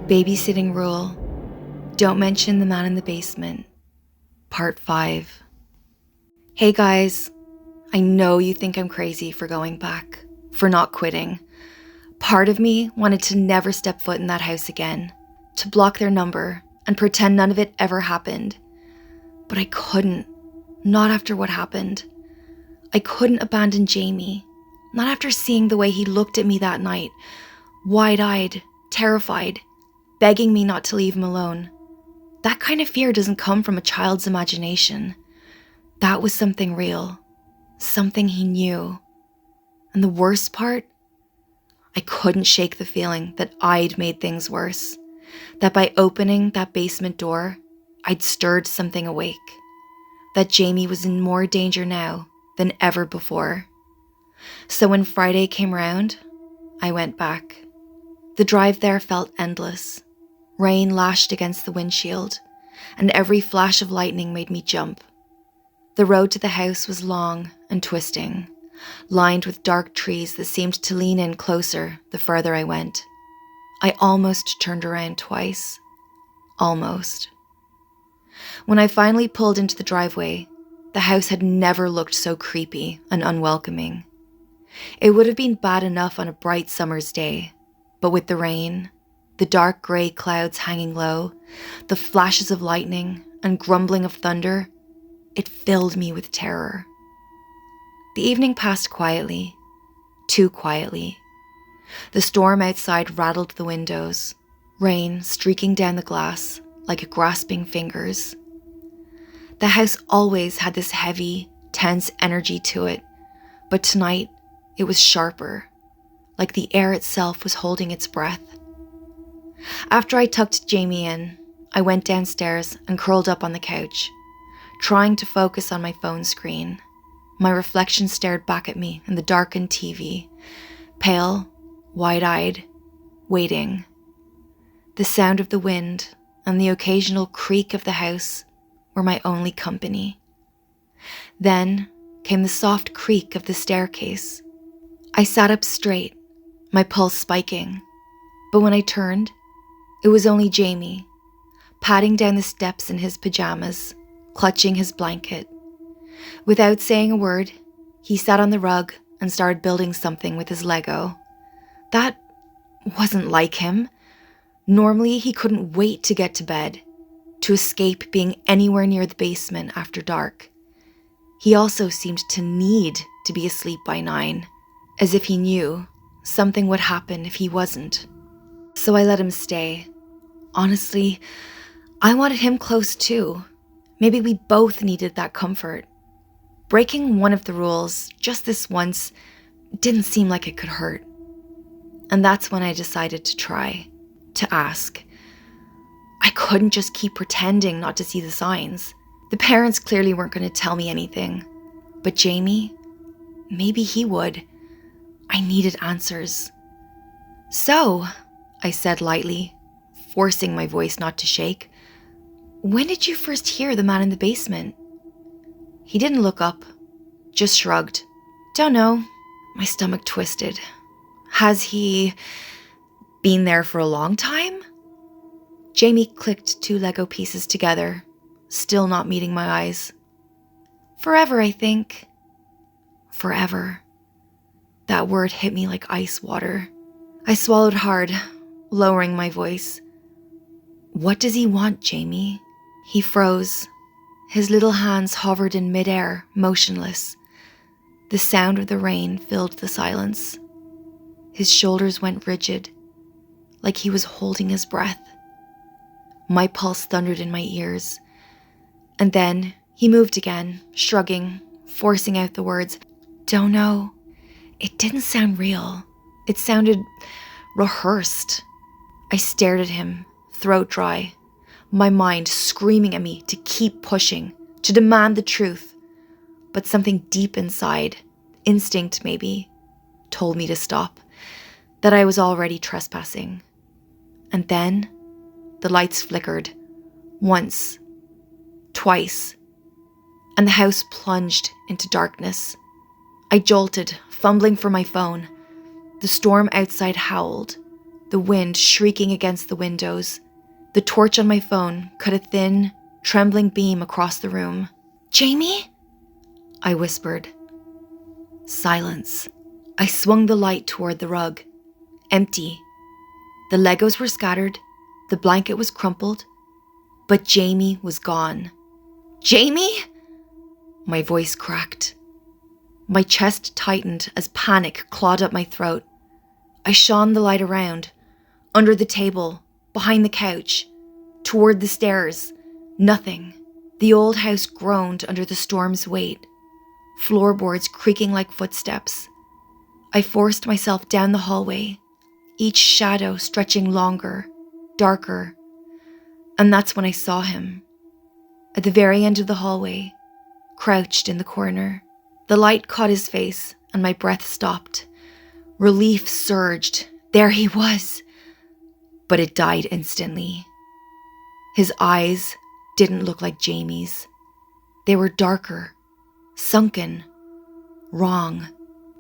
Babysitting rule. Don't mention the man in the basement. Part 5. Hey guys, I know you think I'm crazy for going back, for not quitting. Part of me wanted to never step foot in that house again, to block their number and pretend none of it ever happened. But I couldn't, not after what happened. I couldn't abandon Jamie, not after seeing the way he looked at me that night, wide-eyed, terrified, begging me not to leave him alone. That kind of fear doesn't come from a child's imagination. That was something real, something he knew. And the worst part? I couldn't shake the feeling that I'd made things worse, that by opening that basement door, I'd stirred something awake, that Jamie was in more danger now than ever before. So when Friday came round, I went back. The drive there felt endless. Rain lashed against the windshield, and every flash of lightning made me jump. The road to the house was long and twisting, lined with dark trees that seemed to lean in closer the further I went. I almost turned around twice. Almost. When I finally pulled into the driveway, the house had never looked so creepy and unwelcoming. It would have been bad enough on a bright summer's day, but with the rain, the dark grey clouds hanging low, the flashes of lightning and grumbling of thunder, it filled me with terror. The evening passed quietly, too quietly. The storm outside rattled the windows, rain streaking down the glass like grasping fingers. The house always had this heavy, tense energy to it, but tonight it was sharper, like the air itself was holding its breath. After I tucked Jamie in, I went downstairs and curled up on the couch, trying to focus on my phone screen. My reflection stared back at me in the darkened TV, pale, wide-eyed, waiting. The sound of the wind and the occasional creak of the house were my only company. Then came the soft creak of the staircase. I sat up straight, my pulse spiking, but when I turned, it was only Jamie, padding down the steps in his pajamas, clutching his blanket. Without saying a word, he sat on the rug and started building something with his Lego. That wasn't like him. Normally, he couldn't wait to get to bed, to escape being anywhere near the basement after dark. He also seemed to need to be asleep by 9, as if he knew something would happen if he wasn't. So I let him stay. Honestly, I wanted him close too. Maybe we both needed that comfort. Breaking one of the rules, just this once, didn't seem like it could hurt. And that's when I decided to try, to ask. I couldn't just keep pretending not to see the signs. The parents clearly weren't going to tell me anything. But Jamie, maybe he would. I needed answers. So, I said lightly, forcing my voice not to shake, when did you first hear the man in the basement? He didn't look up, just shrugged. Don't know. My stomach twisted. Has he been there for a long time? Jamie clicked 2 Lego pieces together, still not meeting my eyes. Forever, I think. Forever. That word hit me like ice water. I swallowed hard, lowering my voice. What does he want, Jamie? He froze. His little hands hovered in midair, motionless. The sound of the rain filled the silence. His shoulders went rigid, like he was holding his breath. My pulse thundered in my ears. And then he moved again, shrugging, forcing out the words, "Don't know." It didn't sound real. It sounded rehearsed. I stared at him, throat dry, my mind screaming at me to keep pushing, to demand the truth. But something deep inside, instinct maybe, told me to stop, that I was already trespassing. And then the lights flickered, once, twice, and the house plunged into darkness. I jolted, fumbling for my phone. The storm outside howled. the wind shrieking against the windows. The torch on my phone cut a thin, trembling beam across the room. "Jamie?" I whispered. Silence. I swung the light toward the rug. Empty. The Legos were scattered, the blanket was crumpled, but Jamie was gone. "Jamie?" My voice cracked. My chest tightened as panic clawed up my throat. I shone the light around, under the table, behind the couch, toward the stairs. Nothing. The old house groaned under the storm's weight, floorboards creaking like footsteps. I forced myself down the hallway, each shadow stretching longer, darker. And that's when I saw him. At the very end of the hallway, crouched in the corner. The light caught his face and my breath stopped. Relief surged. There he was. But it died instantly. His eyes didn't look like Jamie's. They were darker, sunken, wrong.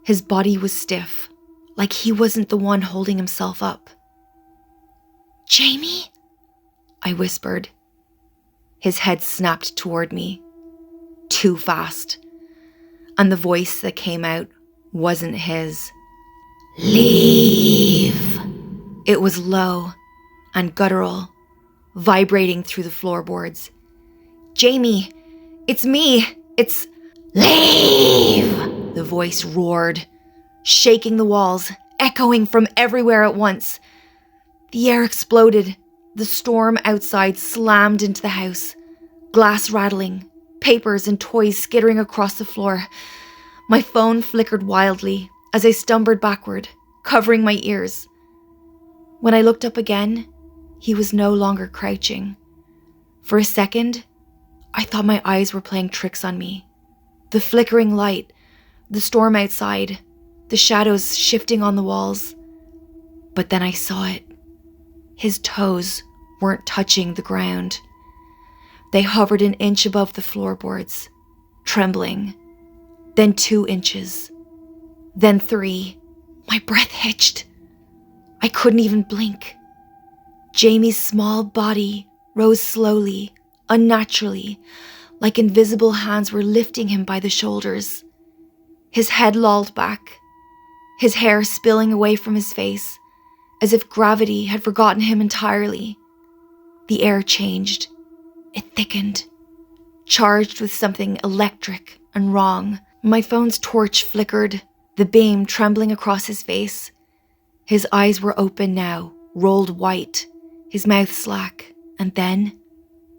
His body was stiff, like he wasn't the one holding himself up. "Jamie?" I whispered. His head snapped toward me, too fast, and the voice that came out wasn't his. "Leave." It was low and guttural, vibrating through the floorboards. "Jamie, it's me. It's..." "Leave!" The voice roared, shaking the walls, echoing from everywhere at once. The air exploded. The storm outside slammed into the house, glass rattling, papers and toys skittering across the floor. My phone flickered wildly as I stumbled backward, covering my ears. When I looked up again, he was no longer crouching. For a second, I thought my eyes were playing tricks on me. The flickering light, the storm outside, the shadows shifting on the walls. But then I saw it. His toes weren't touching the ground. They hovered an inch above the floorboards, trembling. Then 2 inches. Then 3. My breath hitched. I couldn't even blink. Jamie's small body rose slowly, unnaturally, like invisible hands were lifting him by the shoulders. His head lolled back, his hair spilling away from his face, as if gravity had forgotten him entirely. The air changed. It thickened, charged with something electric and wrong. My phone's torch flickered, the beam trembling across his face. His eyes were open now, rolled white, his mouth slack, and then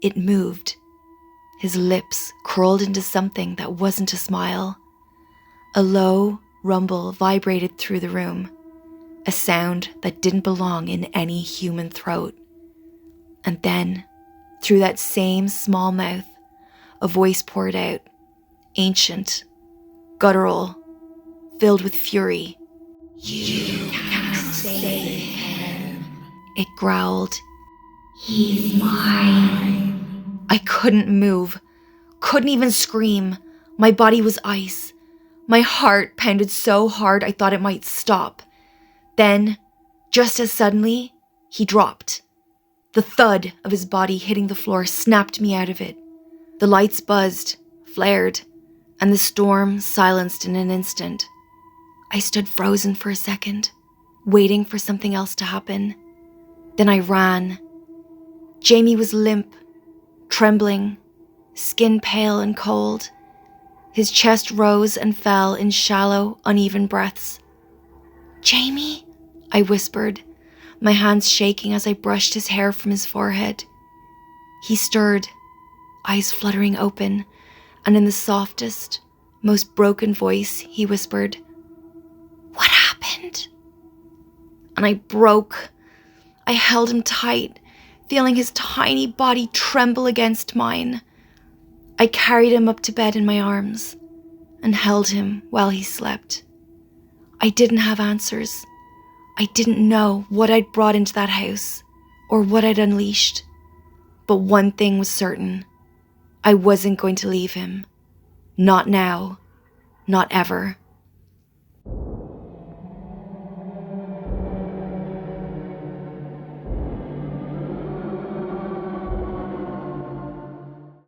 it moved. His lips curled into something that wasn't a smile. A low rumble vibrated through the room, a sound that didn't belong in any human throat. And then, through that same small mouth, a voice poured out, ancient, guttural, filled with fury. "You can't save him," it growled. "He's mine." I couldn't move, couldn't even scream. My body was ice. My heart pounded so hard I thought it might stop. Then, just as suddenly, he dropped. The thud of his body hitting the floor snapped me out of it. The lights buzzed, flared, and the storm silenced in an instant. I stood frozen for a second, waiting for something else to happen. Then I ran. Jamie was limp, trembling, skin pale and cold. His chest rose and fell in shallow, uneven breaths. "Jamie?" I whispered, my hands shaking as I brushed his hair from his forehead. He stirred, eyes fluttering open, and in the softest, most broken voice, he whispered, "What happened?" And I broke. I held him tight, feeling his tiny body tremble against mine. I carried him up to bed in my arms and held him while he slept. I didn't have answers. I didn't know what I'd brought into that house or what I'd unleashed. But one thing was certain. I wasn't going to leave him. Not now. Not ever.